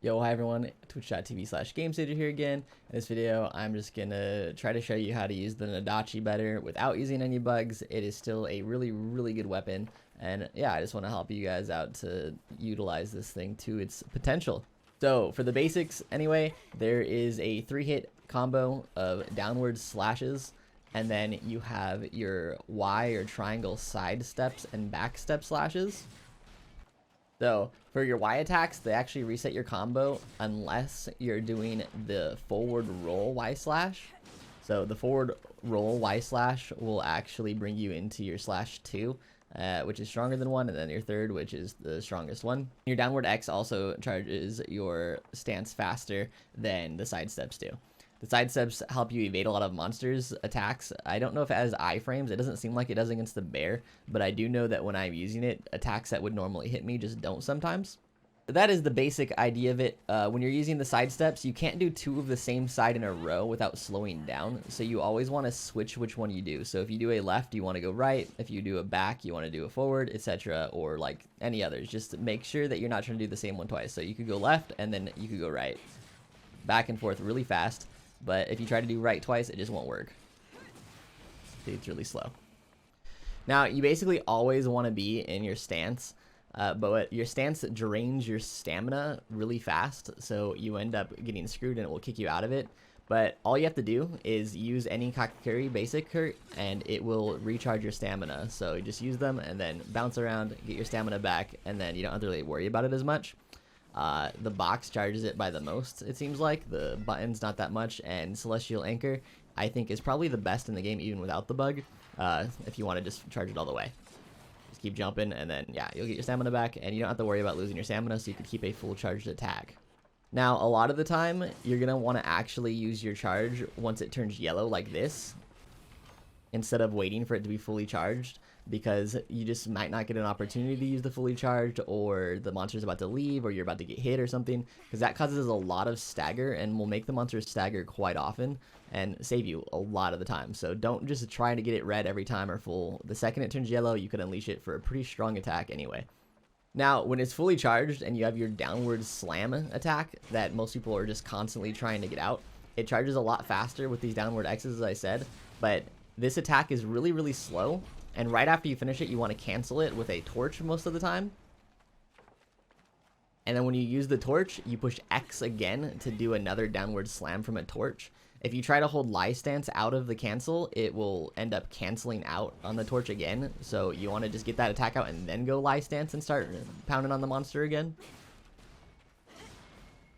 Yo, hi everyone, twitch.tv/GameStager here again. In this video, I'm just gonna try to show you how to use the nodachi better without using any bugs. It is still a really good weapon, and yeah, I just want to help you guys out to utilize this thing to its potential. So for the basics anyway, there is a 3-hit combo of downward slashes, and then you have your Y or triangle side steps and back step slashes. So for your Y attacks, they actually reset your combo unless you're doing the forward roll Y slash. So the forward roll Y slash will actually bring you into your slash 2, which is stronger than 1, and then your third, which is the strongest one. Your downward X also charges your stance faster than the side steps do. The side steps help you evade a lot of monsters' attacks. I don't know if it has iframes. It doesn't seem like it does against the bear, but I do know that when I'm using it, attacks that would normally hit me just don't sometimes. That is the basic idea of it. When you're using the side steps, you can't do 2 of the same side in a row without slowing down, so you always want to switch which one you do. So if you do a left, you want to go right. If you do a back, you want to do a forward, etc., or like any others. Just make sure that you're not trying to do the same one twice. So you could go left, and then you could go right. Back and forth really fast. But if you try to do right twice, it just won't work. It's really slow. Now, you basically always want to be in your stance, but your stance drains your stamina really fast, so you end up getting screwed and it will kick you out of it. But all you have to do is use any kakakuri basic hurt, and it will recharge your stamina. So you just use them and then bounce around, get your stamina back, and then you don't have to really worry about it as much. The box charges it by the most, it seems like. The button's not that much, and Celestial Anchor, I think, is probably the best in the game even without the bug, if you want to just charge it all the way. Just keep jumping, and then, yeah, you'll get your stamina back, and you don't have to worry about losing your stamina, so you can keep a full charged attack. Now, a lot of the time, you're going to want to actually use your charge once it turns yellow like this, instead of waiting for it to be fully charged, because you just might not get an opportunity to use the fully charged, or the monster's about to leave, or you're about to get hit or something, because that causes a lot of stagger and will make the monsters stagger quite often and save you a lot of the time. So don't just try to get it red every time or full. The second it turns yellow, you can unleash it for a pretty strong attack anyway. Now, when it's fully charged and you have your downward slam attack that most people are just constantly trying to get out, it charges a lot faster with these downward X's, as I said, but this attack is really slow, and right after you finish it, you want to cancel it with a torch most of the time. And then when you use the torch, you push X again to do another downward slam from a torch. If you try to hold lie stance out of the cancel, it will end up canceling out on the torch again. So you want to just get that attack out and then go lie stance and start pounding on the monster again.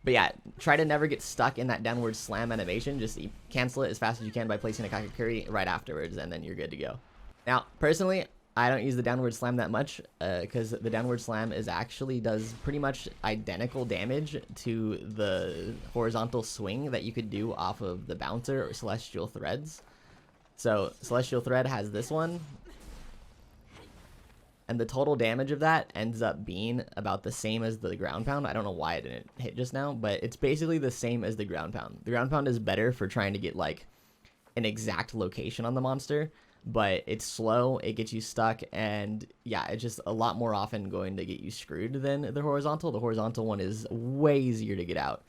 But yeah, try to never get stuck in that downward slam animation. Just cancel it as fast as you can by placing a kakakuri right afterwards, and then you're good to go. Now, personally, I don't use the downward slam that much, because the downward slam does pretty much identical damage to the horizontal swing that you could do off of the bouncer or celestial threads. So celestial thread has this one, and the total damage of that ends up being about the same as the ground pound. I don't know why it didn't hit just now, but it's basically the same as the ground pound. The ground pound is better for trying to get like an exact location on the monster, but it's slow, it gets you stuck, and yeah, it's just a lot more often going to get you screwed than the horizontal. The horizontal one is way easier to get out.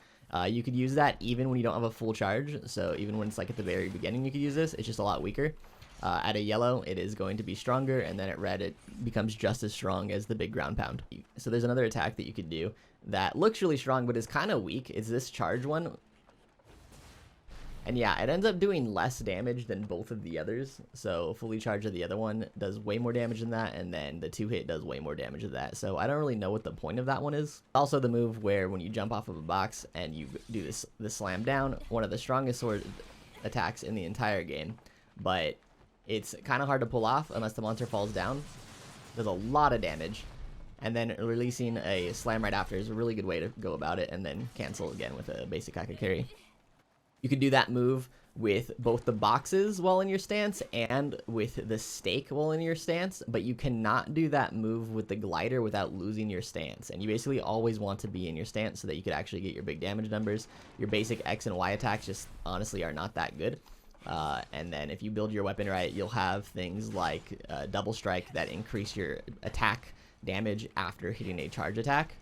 You could use that even when you don't have a full charge, so even when it's like at the very beginning you could use this. It's just a lot weaker. At a yellow, it is going to be stronger, and then at red, it becomes just as strong as the big ground pound. So there's another attack that you could do that looks really strong, but is kind of weak. It's this charge one. And yeah, it ends up doing less damage than both of the others. So fully charged of the other one does way more damage than that, and then the 2-hit does way more damage than that. So I don't really know what the point of that one is. Also the move where when you jump off of a box and you do the slam down, one of the strongest sword attacks in the entire game, but it's kind of hard to pull off unless the monster falls down. Does a lot of damage, and then releasing a slam right after is a really good way to go about it, and then cancel again with a basic kakakuri. You could do that move with both the boxes while in your stance and with the stake while in your stance, but you cannot do that move with the glider without losing your stance. And you basically always want to be in your stance so that you could actually get your big damage numbers. Your basic X and Y attacks just honestly are not that good. And then if you build your weapon right, you'll have things like double strike that increase your attack damage after hitting a charge attack.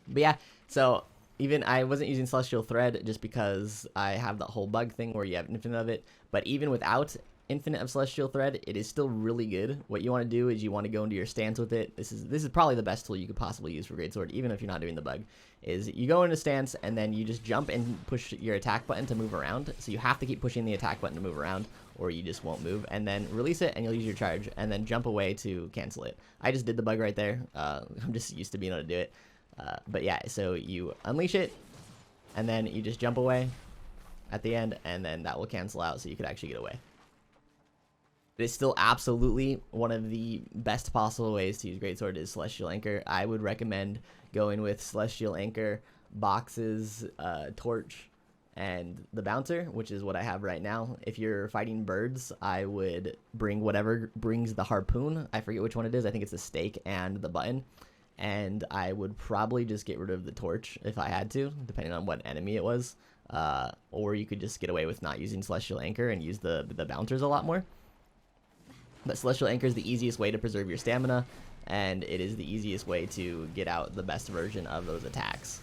But yeah, so even I wasn't using Celestial Thread just because I have that whole bug thing where you have infinite of it. But even without infinite of Celestial Thread, it is still really good. What you want to do is you want to go into your stance with it. This is probably the best tool you could possibly use for Greatsword, even if you're not doing the bug. Is you go into stance and then you just jump and push your attack button to move around. So you have to keep pushing the attack button to move around, or you just won't move. And then release it and you'll use your charge, and then jump away to cancel it. I just did the bug right there. I'm just used to being able to do it. But yeah, so you unleash it, and then you just jump away at the end, and then that will cancel out so you could actually get away. It is still absolutely one of the best possible ways to use Greatsword is Celestial Anchor. I would recommend going with Celestial Anchor, Boxes, Torch, and the Bouncer, which is what I have right now. If you're fighting birds, I would bring whatever brings the Harpoon. I forget which one it is. I think it's the Stake and the Button. And I would probably just get rid of the Torch if I had to, depending on what enemy it was. Or you could just get away with not using Celestial Anchor and use the Bouncers a lot more. But Celestial Anchor is the easiest way to preserve your stamina, and it is the easiest way to get out the best version of those attacks.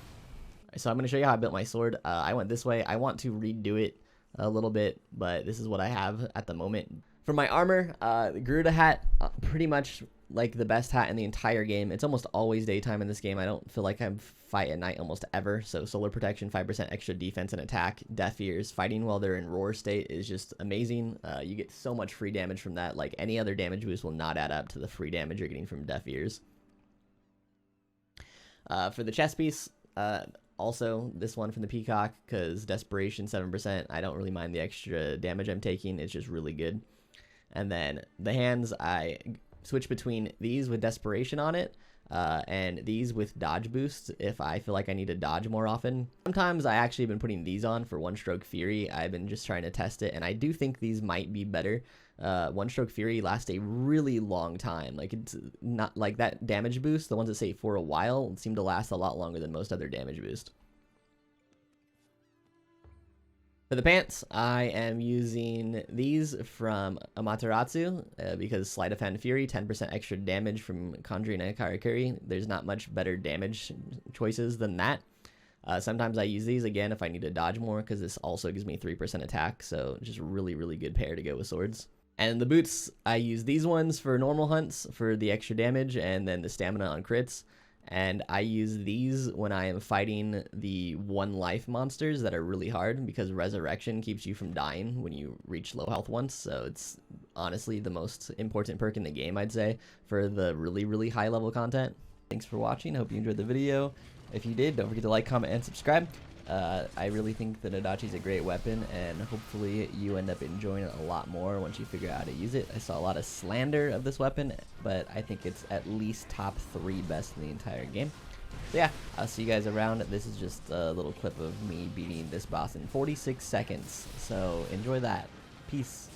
So I'm going to show you how I built my sword. I went this way. I want to redo it a little bit, but this is what I have at the moment. For my armor, the Garuda hat, pretty much like the best hat in the entire game. It's almost always daytime in this game. I don't feel like I fight at night almost ever. So solar protection, 5% extra defense and attack, death ears, fighting while they're in roar state is just amazing. You get so much free damage from that. Like any other damage boost will not add up to the free damage you're getting from deaf ears. For the chest piece, also this one from the Peacock, because desperation 7%. I don't really mind the extra damage I'm taking. It's just really good. And then the hands, I switch between these with desperation on it and these with dodge boost if I feel like I need to dodge more often. Sometimes I actually have been putting these on for One Stroke Fury. I've been just trying to test it, and I do think these might be better. One Stroke Fury lasts a really long time. Like, it's not like that damage boost, the ones that say for a while, seem to last a lot longer than most other damage boost. For the pants, I am using these from Amaterasu because Sleight of Hand Fury, 10% extra damage from Conjuring and Karakuri. There's not much better damage choices than that. Sometimes I use these again if I need to dodge more, because this also gives me 3% attack, so just really, really good pair to go with swords. And the boots, I use these ones for normal hunts for the extra damage and then the stamina on crits. And I use these when I am fighting the 1 life monsters that are really hard, because Resurrection keeps you from dying when you reach low health once. So it's honestly the most important perk in the game, I'd say, for the really, really high level content. Thanks for watching. I hope you enjoyed the video. If you did, don't forget to like, comment, and subscribe. I really think the Nodachi is a great weapon, and hopefully you end up enjoying it a lot more once you figure out how to use it. I saw a lot of slander of this weapon, but I think it's at least top 3 best in the entire game. So yeah, I'll see you guys around. This is just a little clip of me beating this boss in 46 seconds, so enjoy that. Peace.